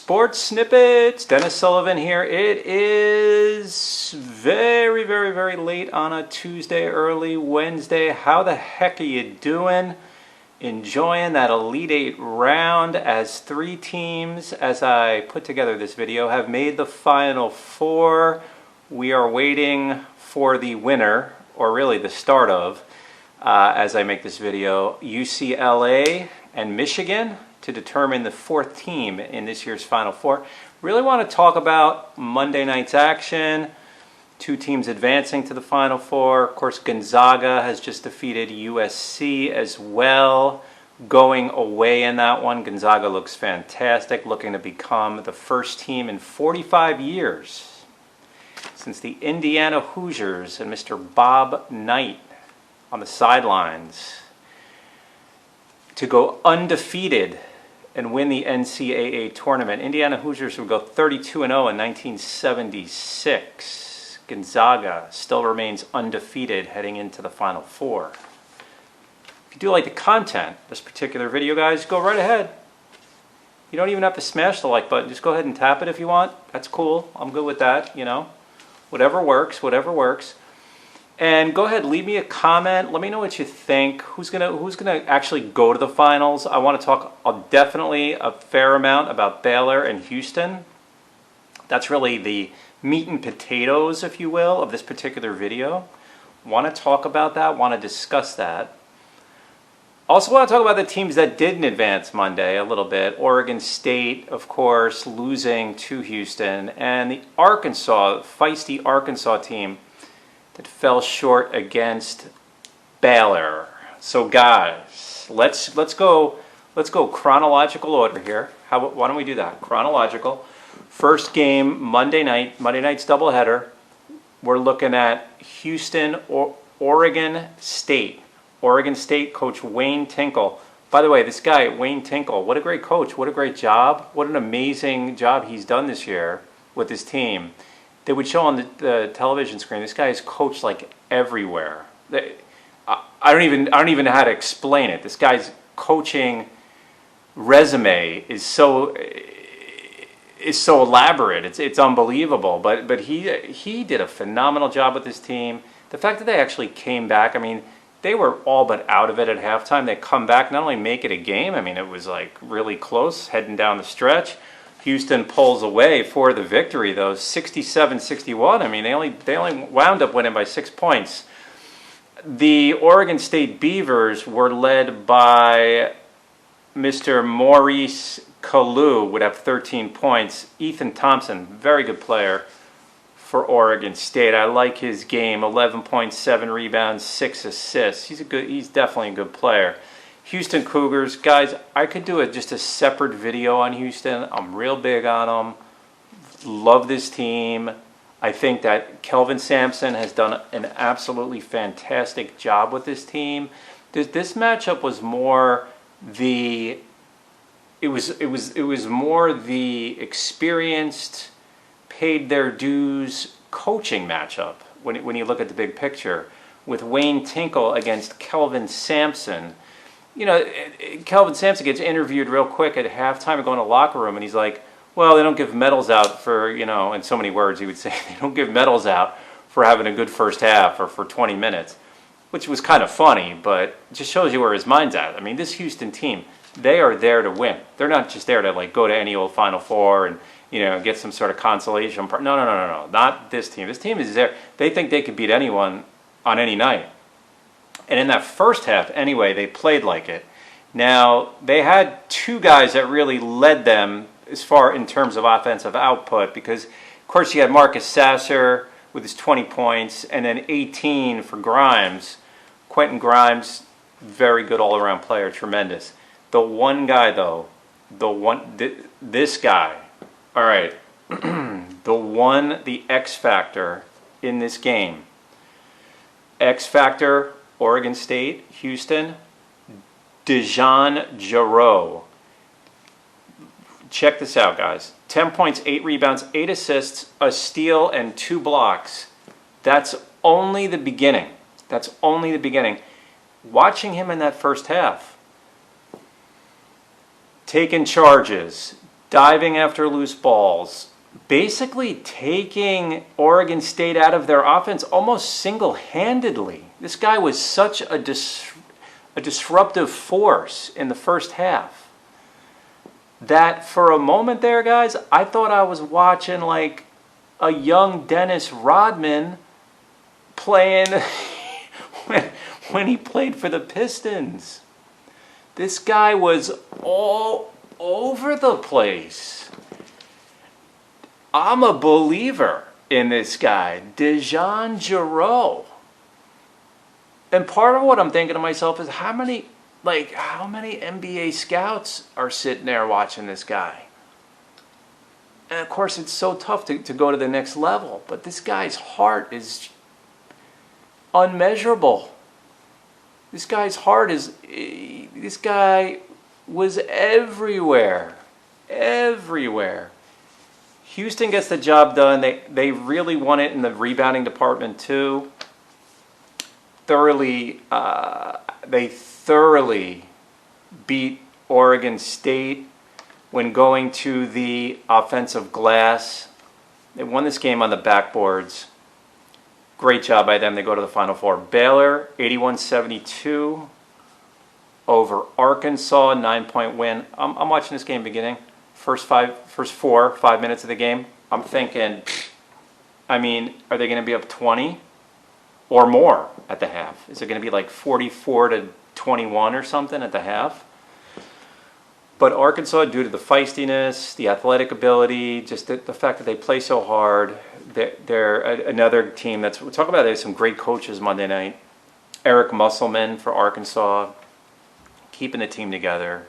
Sports Snippets, Dennis Sullivan here. It is very, very, very late on a Tuesday, early Wednesday. How the heck are you doing? Enjoying that Elite Eight round as 3 teams, as I put together this video, have made the Final Four. We are waiting for the winner, or really the start of, as I make this video, UCLA and Michigan, to determine the 4th team in this year's Final Four. Really want to talk about Monday night's action, 2 teams advancing to the Final Four. Of course, Gonzaga has just defeated USC as well, going away in that one. Gonzaga looks fantastic, looking to become the first team in 45 years since the Indiana Hoosiers and Mr. Bob Knight on the sidelines to go undefeated and win the NCAA tournament. Indiana Hoosiers would go 32-0 in 1976. Gonzaga still remains undefeated heading into the Final Four. If you do like the content, this particular video, guys, go right ahead. You don't even have to smash the like button. Just go ahead and tap it if you want. That's cool. I'm good with that, you know. Whatever works, whatever works. And go ahead, leave me a comment. Let me know what you think. Who's gonna actually go to the finals? I want to talk definitely a fair amount about Baylor and Houston. That's really the meat and potatoes, if you will, of this particular video. Want to talk about that, want to discuss that. Also want to talk about the teams that didn't advance Monday a little bit. Oregon State, of course, losing to Houston, and the feisty Arkansas team that fell short against Baylor. So guys, let's go chronological order here. Why don't we do that? Chronological. First game Monday night's doubleheader. We're looking at Houston or Oregon State. Oregon State coach Wayne Tinkle. By the way, this guy Wayne Tinkle, what a great coach! What a great job! What an amazing job he's done this year with his team. They would show on the television screen, this guy is coached like everywhere. I don't even know how to explain it. This guy's coaching resume is so elaborate. It's unbelievable. But he did a phenomenal job with his team. The fact that they actually came back, I mean, they were all but out of it at halftime. They come back, not only make it a game, I mean, it was like really close heading down the stretch. Houston pulls away for the victory, though, 67-61. I mean, they only wound up winning by 6 points. The Oregon State Beavers were led by Mr. Maurice Kalu, would have 13 points. Ethan Thompson, very good player for Oregon State. I like his game, 11.7 rebounds, 6 assists. He's definitely a good player. Houston Cougars, guys, I could do just a separate video on Houston. I'm real big on them. Love this team. I think that Kelvin Sampson has done an absolutely fantastic job with this team. This matchup was more the more the experienced, paid their dues coaching matchup when you look at the big picture, with Wayne Tinkle against Kelvin Sampson. You know, Kelvin Sampson gets interviewed real quick at halftime and going to the locker room, and he's like, well, they don't give medals out for, you know, in so many words he would say, they don't give medals out for having a good first half or for 20 minutes, which was kind of funny, but it just shows you where his mind's at. I mean, this Houston team, they are there to win. They're not just there to, like, go to any old Final Four and, you know, get some sort of consolation. No, not this team. This team is there. They think they could beat anyone on any night. And in that first half, anyway, they played like it. Now, they had 2 guys that really led them as far in terms of offensive output, because, of course, you had Marcus Sasser with his 20 points, and then 18 for Grimes. Quentin Grimes, very good all-around player, tremendous. The one guy, though, this guy, all right, the X factor in this game, X factor, Oregon State, Houston, DeJon Jarreau. Check this out, guys. 10 points, 8 rebounds, 8 assists, a steal, and 2 blocks. That's only the beginning. That's only the beginning. Watching him in that first half, taking charges, diving after loose balls, basically taking Oregon State out of their offense almost single-handedly. This guy was such a disruptive force in the first half that for a moment there, guys, I thought I was watching like a young Dennis Rodman playing when he played for the Pistons. This guy was all over the place. I'm a believer in this guy, Dejan Jarreau. And part of what I'm thinking to myself is how many NBA scouts are sitting there watching this guy? And of course, it's so tough to go to the next level. But this guy's heart is unmeasurable. This guy's heart is... This guy was everywhere. Everywhere. Houston gets the job done. They really won it in the rebounding department too. They thoroughly beat Oregon State when going to the offensive glass. They won this game on the backboards. Great job by them. They go to the Final Four. Baylor, 81-72 over Arkansas, 9-point win. I'm watching this game beginning. First 5 minutes of the game. I'm thinking, are they going to be up 20 or more at the half? Is it going to be like 44-21 or something at the half? But Arkansas, due to the feistiness, the athletic ability, just the fact that they play so hard, they're another team that's... We'll talk about there's some great coaches Monday night. Eric Musselman for Arkansas, keeping the team together.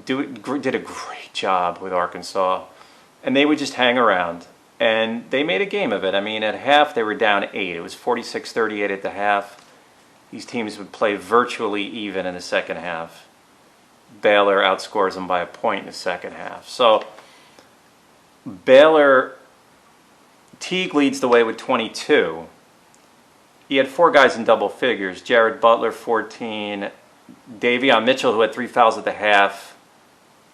Did a great job with Arkansas. And they would just hang around. And they made a game of it. At half, they were down 8. It was 46-38 at the half. These teams would play virtually even in the second half. Baylor outscores them by a point in the second half. So, Baylor... Teague leads the way with 22. He had 4 guys in double figures. Jared Butler, 14. Davion Mitchell, who had 3 fouls at the half,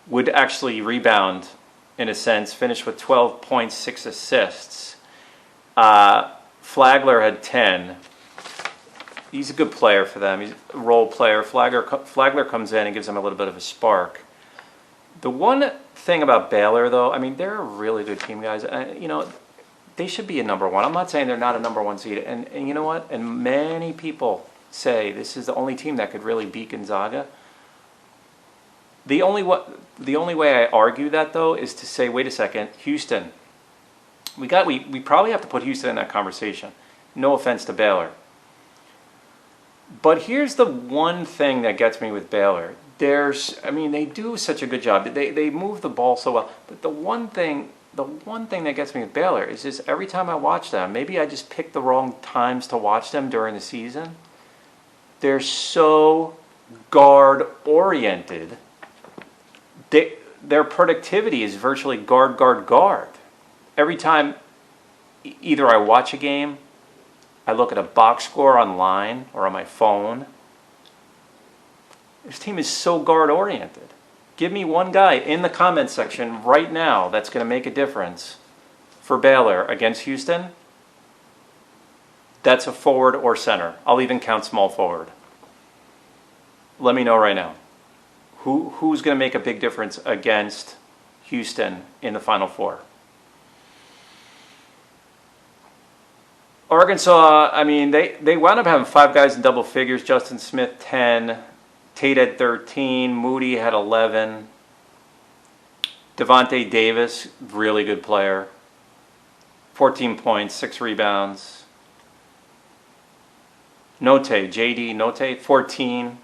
would actually rebound, in a sense, finish with 12 points, 6 assists. Flagler had 10. He's a good player for them. He's a role player. Flagler comes in and gives them a little bit of a spark. The one thing about Baylor, though, they're a really good team, guys. They should be a number 1. I'm not saying they're not a number 1 seed. And you know what? And many people say this is the only team that could really beat Gonzaga. The only way I argue that, though, is to say, wait a second, Houston. We probably have to put Houston in that conversation. No offense to Baylor. But here's the one thing that gets me with Baylor. They do such a good job. They move the ball so well. But the one thing that gets me with Baylor is just every time I watch them, maybe I just pick the wrong times to watch them during the season. They're so guard-oriented. Their productivity is virtually guard, guard, guard. Every time either I watch a game, I look at a box score online or on my phone. This team is so guard-oriented. Give me one guy in the comment section right now that's going to make a difference for Baylor against Houston. That's a forward or center. I'll even count small forward. Let me know right now. Who's going to make a big difference against Houston in the Final Four? Arkansas, they wound up having 5 guys in double figures. Justin Smith, 10. Tate had 13. Moody had 11. Devontae Davis, really good player. 14 points, 6 rebounds. J.D. Note, 14.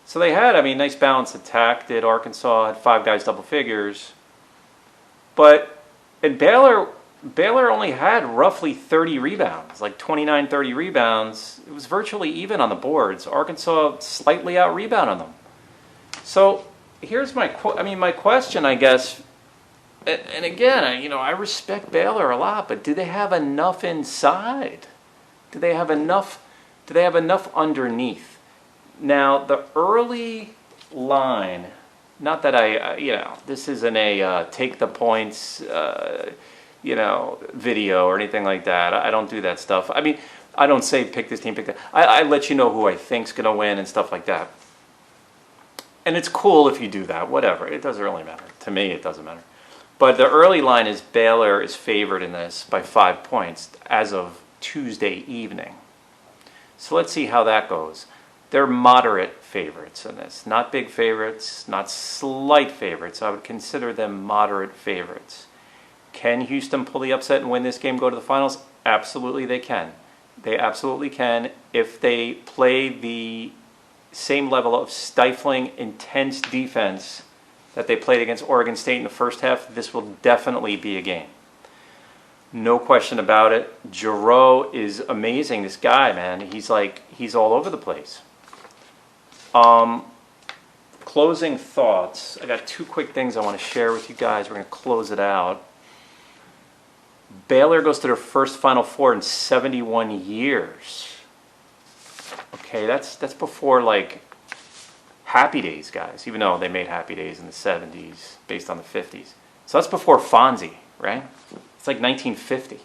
So they had, nice balanced attack. Did Arkansas, had 5 guys double figures. But at Baylor only had roughly 30 rebounds, like 29, 30 rebounds. It was virtually even on the boards. Arkansas slightly out-rebounded them. So here's my question, I guess. And again, I respect Baylor a lot, but do they have enough inside? Do they have enough underneath? Now, the early line not that this isn't a take the points, video or anything like that. I don't do that stuff. I mean, I don't say pick this team, pick that. I let you know who I think's going to win and stuff like that. And it's cool if you do that, whatever. It doesn't really matter. To me, it doesn't matter. But the early line is Baylor is favored in this by 5 points as of Tuesday evening. So let's see how that goes. They're moderate favorites in this. Not big favorites, not slight favorites. I would consider them moderate favorites. Can Houston pull the upset and win this game, go to the finals? Absolutely they can. They absolutely can if they play the same level of stifling, intense defense that they played against Oregon State in the first half. This will definitely be a game. No question about it. Giroux is amazing. This guy, man, he's all over the place. Closing thoughts. I got 2 quick things I want to share with you guys. We're going to close it out. Baylor goes to their first Final Four in 71 years. Okay, that's before like Happy Days, guys, even though they made Happy Days in the 70s based on the 50s. So that's before Fonzie, right? It's like 1950.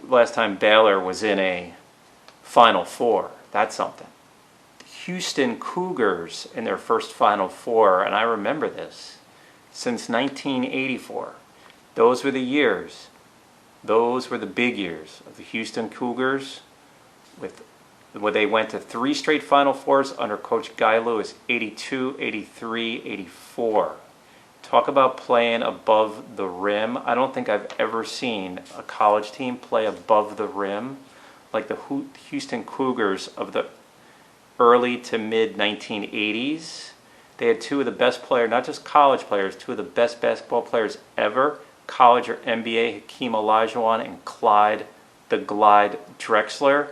Last time Baylor was in a Final Four. That's something. Houston Cougars in their first Final Four, and I remember this, since 1984. Those were the years. Those were the big years of the Houston Cougars, where they went to 3 straight Final Fours under Coach Guy Lewis, 82, 83, 84. Talk about playing above the rim. I don't think I've ever seen a college team play above the rim like the Houston Cougars of the early to mid 1980s. They had 2 of the best players, not just college players, 2 of the best basketball players ever, college or NBA, Hakeem Olajuwon and Clyde the Glide Drexler,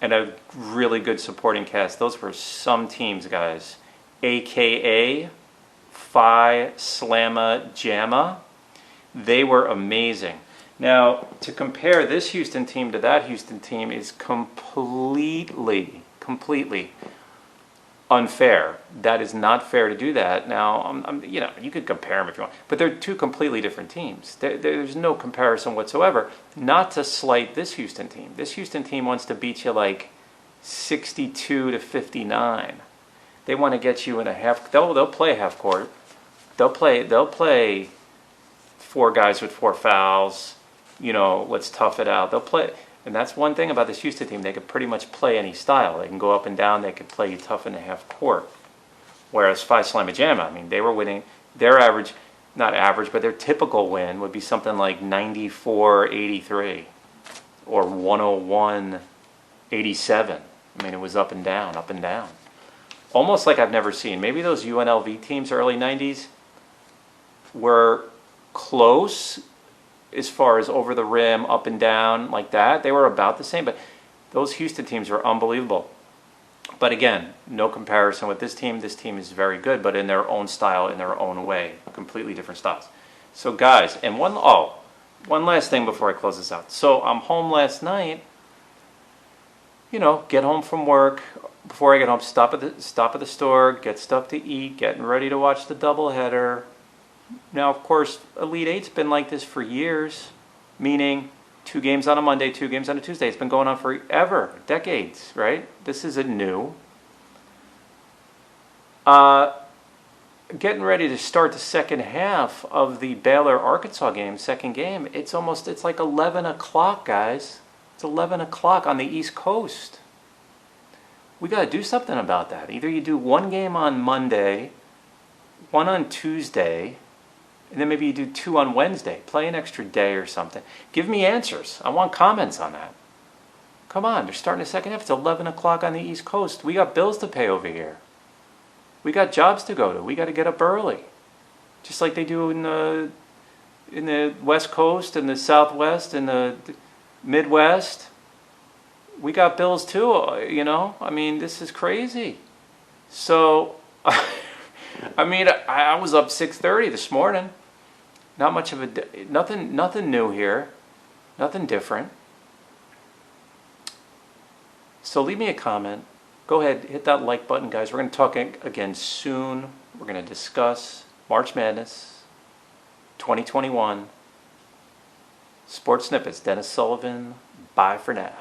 and a really good supporting cast. Those were some teams, guys. AKA Phi Slamma Jamma. They were amazing. Now, to compare this Houston team to that Houston team is completely unfair. That is not fair to do that. Now, you could compare them if you want, but they're 2 completely different teams. There's no comparison whatsoever. Not to slight this Houston team. This Houston team wants to beat you like 62 to 59. They want to get you in a half. They'll play half court. They'll play 4 guys with 4 fouls. Let's tough it out. They'll play. And that's one thing about this Houston team. They could pretty much play any style. They can go up and down. They could play you tough in the half court. Whereas Phi Slamma Jamma, I mean, they were winning. Their average, not average, but their typical win would be something like 94-83 or 101-87. I mean, it was up and down, up and down. Almost like I've never seen. Maybe those UNLV teams, early 90s, were close as far as over the rim, up and down, like that. They were about the same, but those Houston teams were unbelievable. But again, no comparison with this team. This team is very good, but in their own style, in their own way. Completely different styles. So guys, and one last thing before I close this out. So I'm home last night, get home from work. Before I get home, stop at the store, get stuff to eat, getting ready to watch the doubleheader. Now, of course, Elite Eight's been like this for years, meaning 2 games on a Monday, 2 games on a Tuesday. It's been going on forever, decades, right? This isn't new. Getting ready to start the second half of the Baylor-Arkansas game, second game. It's like 11 o'clock, guys. It's 11 o'clock on the East Coast. We got to do something about that. Either you do 1 game on Monday, 1 on Tuesday, and then maybe you do 2 on Wednesday. Play an extra day or something. Give me answers. I want comments on that. Come on, they're starting the second half. It's 11 o'clock on the East Coast. We got bills to pay over here. We got jobs to go to. We got to get up early. Just like they do in the West Coast and the Southwest and the Midwest. We got bills too, I mean, this is crazy. So, I mean, I was up 6:30 this morning. Not much of nothing new here. Nothing different. So leave me a comment. Go ahead, hit that like button, guys. We're going to talk again soon. We're going to discuss March Madness 2021. Sports Snippets, Dennis Sullivan. Bye for now.